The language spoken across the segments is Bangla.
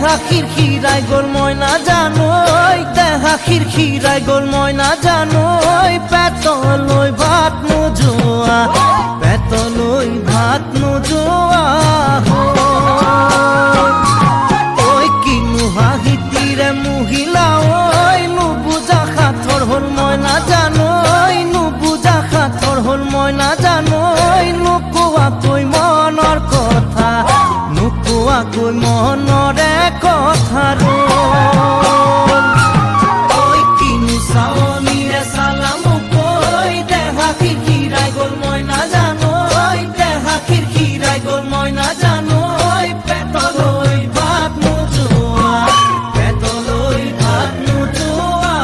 দেহা খিরখিরাই গোল ময়না জানোই দেহা খিরখিরাই গোল ময়না জানোই পেতলই ভাত নোজোয়া পেতলই ভাত নোজোয়া ওই কিনু হাহিতিরে মহিলা ওই নুবুজা খাথর হল ময়না জানোই নুবুজা খাথর হল ময়না জানোই নুকুয়া কই মনৰ কথা নুকুয়া কই মনৰে কথা ওই কিনু চাৱনীৰে চালাম কই দেহা খিৰখিৰাই গ'ল ময়না জানোই দেহা খিৰখিৰাই গ'ল ময়না জানোই পেটলৈ ভাত নোজোৱা পেটলৈ ভাত নোজোৱা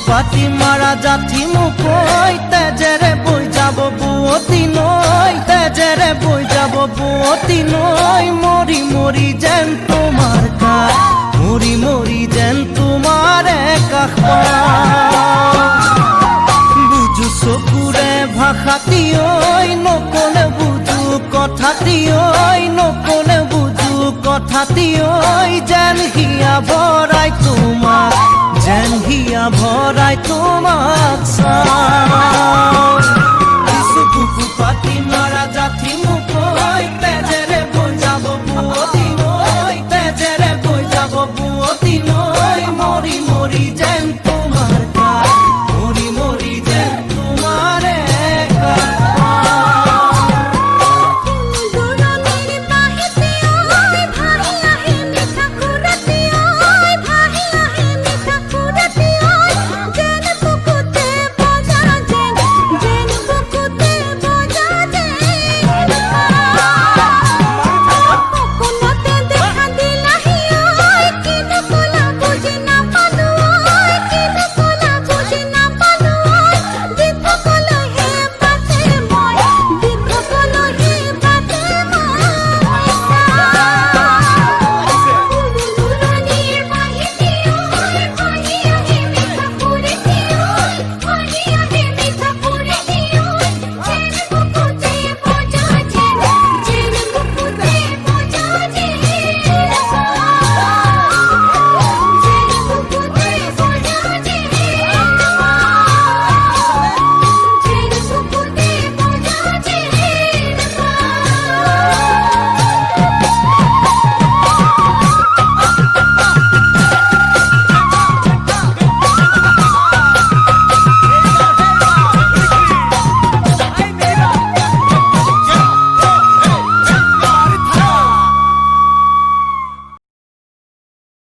পাতি মারা জাতি মুকই তেজেৰে বৈ যাব বুৱতী নৈ তেজেৰে বৈ যাব বুৱতী নৈ মৰি মৰি যেন তোমাৰ কাষ মৰি মৰি যেন তোমাৰ কাষ বুজু চকুৰে ভাষাতি ঐ নকলে বুজু কথাতি ঐ নকলে বুজু কথাতি ঐ যেন হিয়া ভৰাই তোমাক যেন হিয়া ভৰাই তোমাক